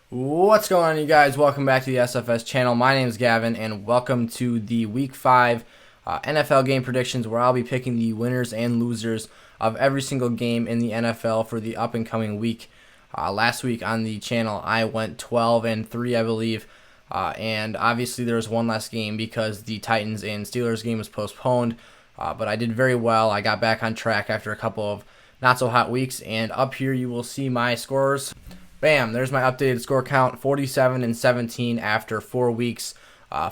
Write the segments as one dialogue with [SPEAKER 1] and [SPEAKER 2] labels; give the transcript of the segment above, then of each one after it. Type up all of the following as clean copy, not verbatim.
[SPEAKER 1] What's going on, you guys? Welcome back to the SFS channel. My name is Gavin, and welcome to the Week 5 NFL game predictions, where I'll be picking the winners and losers of every single game in the NFL for the up-and-coming week. Last week on the channel, I went 12-3, I believe, and obviously there was one less game because the Titans and Steelers game was postponed, but I did very well. I got back on track after a couple of not-so-hot weeks, and up here you will see my scores. Bam, there's my updated score count, 47-17 after 4 weeks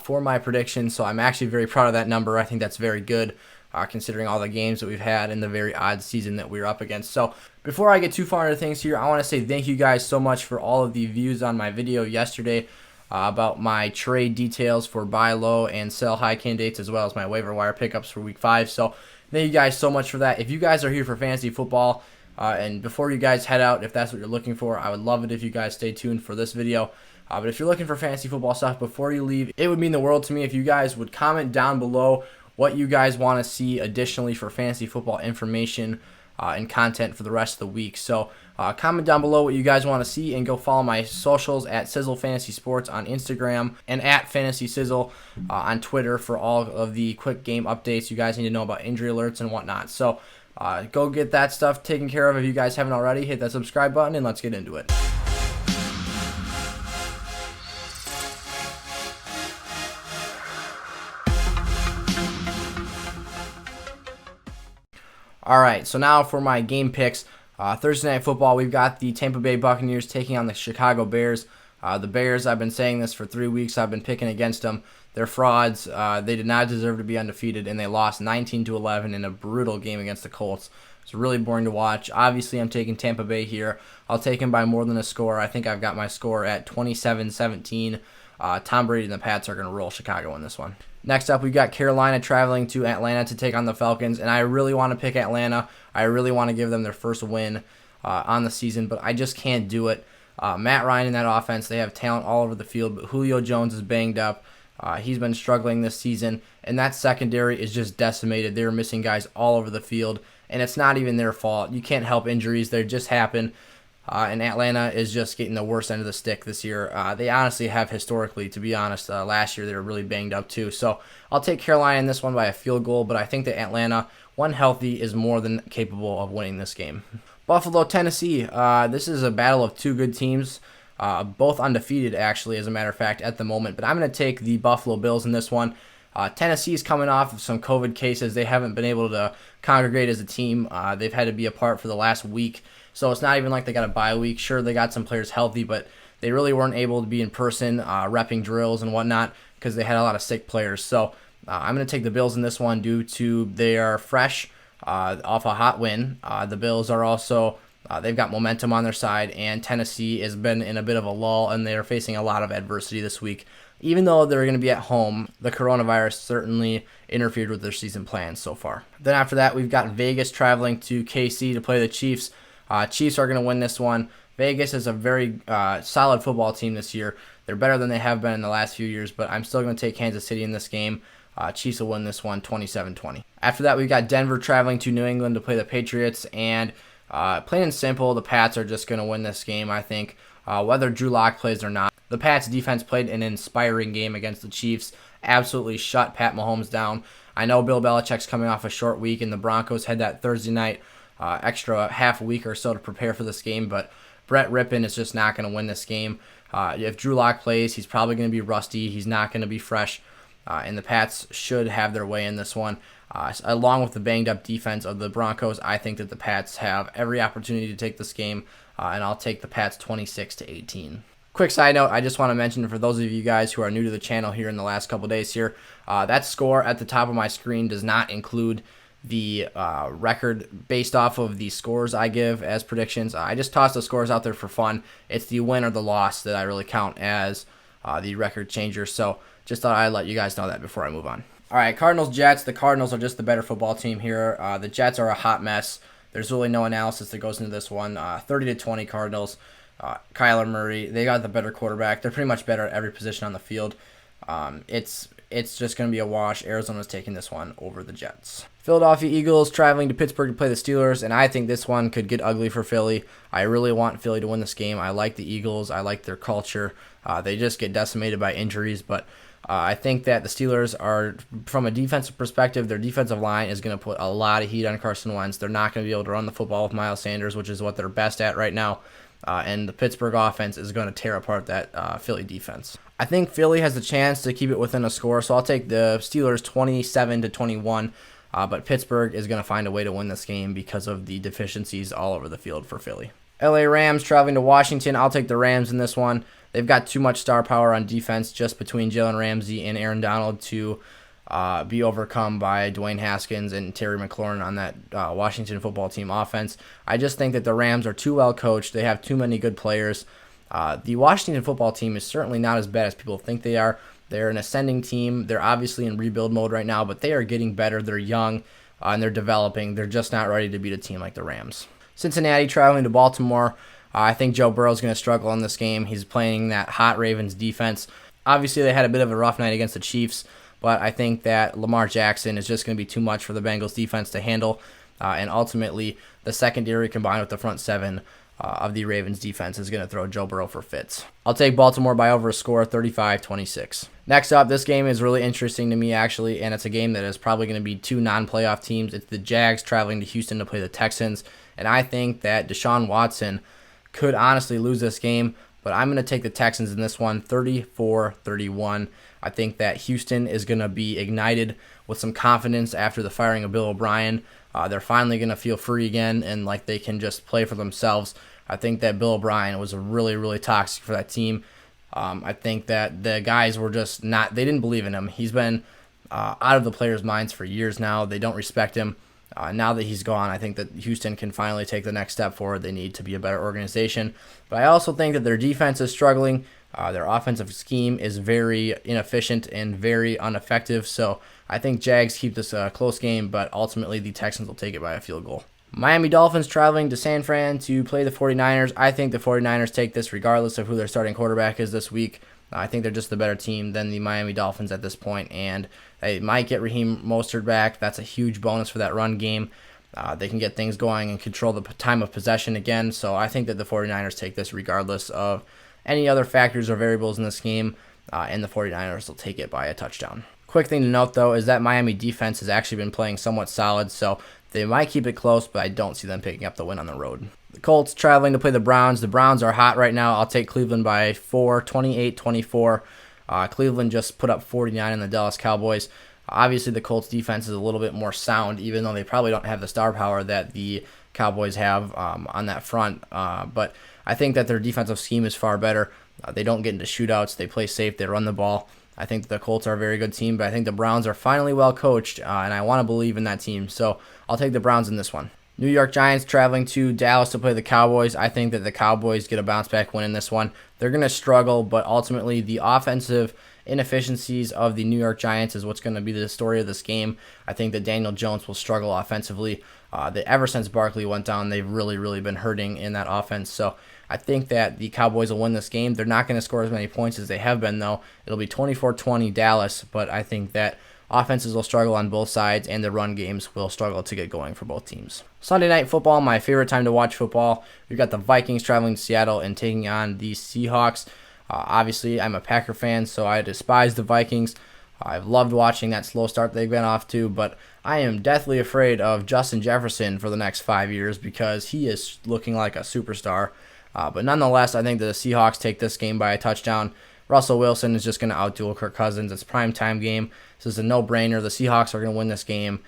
[SPEAKER 1] for my predictions. So I'm actually very proud of that number. I think that's very good considering all the games that we've had and the very odd season that we're up against. So before I get too far into things here, I want to say thank you guys so much for all of the views on my video yesterday about my trade details for buy low and sell high candidates, as well as my waiver wire pickups for week 5. So thank you guys so much for that. If you guys are here for fantasy football, and before you guys head out, if that's what you're looking for, I would love it if you guys stay tuned for this video. But if you're looking for fantasy football stuff before you leave, it would mean the world to me if you guys would comment down below what you guys want to see additionally for fantasy football information and content for the rest of the week. So comment down below what you guys want to see, and go follow my socials at Sizzle Fantasy Sports on Instagram and at Fantasy Sizzle on Twitter for all of the quick game updates you guys need to know about injury alerts and whatnot. So go get that stuff taken care of if you guys haven't already. Hit that subscribe button and let's get into it. All right, so now for my game picks. Thursday Night Football, we've got the Tampa Bay Buccaneers taking on the Chicago Bears. The Bears, I've been saying this for 3 weeks. I've been picking against them. They're frauds. They did not deserve to be undefeated, and they lost 19-11 in a brutal game against the Colts. It's really boring to watch. Obviously, I'm taking Tampa Bay here. I'll take them by more than a score. I think I've got my score at 27-17. Tom Brady and the Pats are going to roll Chicago in this one. Next up, we've got Carolina traveling to Atlanta to take on the Falcons, and I really want to pick Atlanta. I really want to give them their first win on the season, but I just can't do it. Matt Ryan in that offense, they have talent all over the field, but Julio Jones is banged up. He's been struggling this season, and that secondary is just decimated. They're missing guys all over the field, and it's not even their fault. You can't help injuries. They just happen. And Atlanta is just getting the worst end of the stick this year. They honestly have historically, to be honest. Last year they were really banged up too. So I'll take Carolina in this one by a field goal, but I think that Atlanta, when healthy, is more than capable of winning this game. Buffalo, Tennessee. This is a battle of two good teams, both undefeated actually, as a matter of fact, at the moment. But I'm going to take the Buffalo Bills in this one. Tennessee is coming off of some COVID cases. They haven't been able to congregate as a team. They've had to be apart for the last week. So it's not even like they got a bye week. Sure, they got some players healthy, but they really weren't able to be in person, repping drills and whatnot, because they had a lot of sick players. So I'm going to take the Bills in this one due to they are fresh off a hot win. The Bills are also, they've got momentum on their side, and Tennessee has been in a bit of a lull, and they are facing a lot of adversity this week. Even though they're going to be at home, the coronavirus certainly interfered with their season plans so far. Then after that, we've got Vegas traveling to KC to play the Chiefs. Chiefs are going to win this one. Vegas is a very solid football team this year. They're better than they have been in the last few years, but I'm still going to take Kansas City in this game. Chiefs will win this one 27-20. After that, we've got Denver traveling to New England to play the Patriots, and plain and simple, the Pats are just going to win this game, I think, whether Drew Lock plays or not. The Pats defense played an inspiring game against the Chiefs, absolutely shut Pat Mahomes down. I know Bill Belichick's coming off a short week, and the Broncos had that Thursday night extra half a week or so to prepare for this game, but Brett Rippon is just not going to win this game. If Drew Lock plays, he's probably going to be rusty. He's not going to be fresh, and the Pats should have their way in this one. Along with the banged-up defense of the Broncos, I think that the Pats have every opportunity to take this game, and I'll take the Pats 26-18. Quick side note, I just want to mention for those of you guys who are new to the channel here in the last couple days here, that score at the top of my screen does not include the record based off of the scores I give as predictions. I just toss the scores out there for fun. It's the win or the loss that I really count as the record changer. So just thought I'd let you guys know that before I move on. All right, Cardinals-Jets. The Cardinals are just the better football team here. The Jets are a hot mess. There's really no analysis that goes into this one. 30-20 Cardinals. Kyler Murray, they got the better quarterback. They're pretty much better at every position on the field. It's it's just going to be a wash. Arizona's taking this one over the Jets. Philadelphia Eagles traveling to Pittsburgh to play the Steelers, and I think this one could get ugly for Philly. I really want Philly to win this game. I like the Eagles. I like their culture. They just get decimated by injuries, but I think that the Steelers are, from a defensive perspective, their defensive line is going to put a lot of heat on Carson Wentz. They're not going to be able to run the football with Miles Sanders, which is what they're best at right now. And the Pittsburgh offense is going to tear apart that Philly defense. I think Philly has a chance to keep it within a score, so I'll take the Steelers 27-21. But Pittsburgh is going to find a way to win this game because of the deficiencies all over the field for Philly. LA Rams traveling to Washington. I'll take the Rams in this one. They've got too much star power on defense just between Jalen Ramsey and Aaron Donald to be overcome by Dwayne Haskins and Terry McLaurin on that Washington football team offense. I just think that the Rams are too well coached. They have too many good players. The Washington football team is certainly not as bad as people think they are. They're an ascending team. They're obviously in rebuild mode right now, but they are getting better. They're young, and they're developing. They're just not ready to beat a team like the Rams. Cincinnati traveling to Baltimore. I think Joe Burrow's going to struggle in this game. He's playing that hot Ravens defense. Obviously, they had a bit of a rough night against the Chiefs, but I think that Lamar Jackson is just going to be too much for the Bengals defense to handle, and ultimately, the secondary combined with the front seven of the Ravens defense is going to throw Joe Burrow for fits. I'll take Baltimore by over a score, 35-26. Next up, this game is really interesting to me, actually, and it's a game that is probably going to be two non-playoff teams. It's the Jags traveling to Houston to play the Texans, and I think that Deshaun Watson could honestly lose this game, but I'm going to take the Texans in this one, 34-31. I think that Houston is going to be ignited with some confidence after the firing of Bill O'Brien. They're finally going to feel free again and like they can just play for themselves. I think that Bill O'Brien was really, really toxic for that team. I think that the guys were just not, they didn't believe in him. He's been out of the players' minds for years now. They don't respect him. Now that he's gone, I think that Houston can finally take the next step forward. They need to be a better organization. But I also think that their defense is struggling. Their offensive scheme is very inefficient and very ineffective. So I think Jags keep this a close game, but ultimately the Texans will take it by a field goal. Miami Dolphins traveling to San Fran to play the 49ers. I think the 49ers take this regardless of who their starting quarterback is this week. I think they're just the better team than the Miami Dolphins at this point, and they might get Raheem Mostert back. That's a huge bonus for that run game. They can get things going and control the time of possession again, so I think that the 49ers take this regardless of any other factors or variables in this game, and the 49ers will take it by a touchdown. Quick thing to note, though, is that Miami defense has actually been playing somewhat solid, so they might keep it close, but I don't see them picking up the win on the road. The Colts traveling to play the Browns. The Browns are hot right now. I'll take Cleveland by 4, 28-24. Cleveland just put up 49 on the Dallas Cowboys. Obviously, the Colts defense is a little bit more sound, even though they probably don't have the star power that the Cowboys have on that front. But I think that their defensive scheme is far better. They don't get into shootouts. They play safe. They run the ball. I think the Colts are a very good team, but I think the Browns are finally well coached, and I want to believe in that team. So I'll take the Browns in this one. New York Giants traveling to Dallas to play the Cowboys. I think that the Cowboys get a bounce-back win in this one. They're going to struggle, but ultimately the offensive inefficiencies of the New York Giants is what's going to be the story of this game. I think that Daniel Jones will struggle offensively. Ever since Barkley went down, they've really been hurting in that offense. So I think that the Cowboys will win this game. They're not going to score as many points as they have been, though. It'll be 24-20 Dallas, but I think that offenses will struggle on both sides, and the run games will struggle to get going for both teams. Sunday Night Football, my favorite time to watch football. We've got the Vikings traveling to Seattle and taking on the Seahawks. Obviously, I'm a Packer fan, so I despise the Vikings. I've loved watching that slow start they've been off to, but I am deathly afraid of Justin Jefferson for the next 5 years because he is looking like a superstar. But nonetheless, I think the Seahawks take this game by a touchdown. Russell Wilson is just going to outduel Kirk Cousins. It's a primetime game. This is a no-brainer. The Seahawks are going to win this game.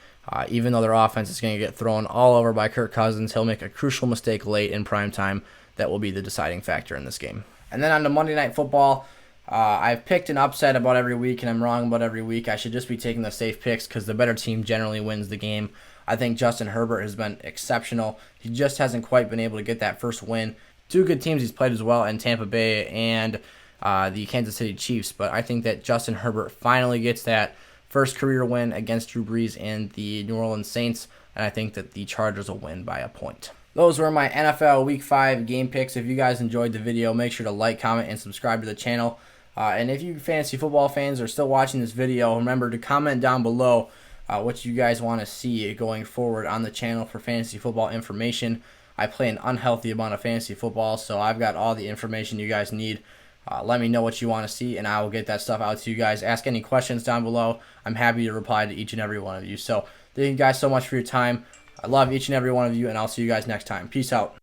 [SPEAKER 1] Even though their offense is going to get thrown all over by Kirk Cousins, he'll make a crucial mistake late in primetime that will be the deciding factor in this game. And then on to Monday Night Football. I've picked an upset about every week, and I'm wrong about every week. I should just be taking the safe picks because the better team generally wins the game. I think Justin Herbert has been exceptional. He just hasn't quite been able to get that first win. Two good teams he's played as well in Tampa Bay and the Kansas City Chiefs, but I think that Justin Herbert finally gets that first career win against Drew Brees and the New Orleans Saints, and I think that the Chargers will win by a point. Those were my NFL Week 5 game picks. If you guys enjoyed the video, make sure to like, comment, and subscribe to the channel. And if you fantasy football fans are still watching this video, remember to comment down below what you guys want to see going forward on the channel for fantasy football information. I play an unhealthy amount of fantasy football, so I've got all the information you guys need. Let me know what you want to see, and I will get that stuff out to you guys. Ask any questions down below. I'm happy to reply to each and every one of you. So thank you guys so much for your time. I love each and every one of you, and I'll see you guys next time. Peace out.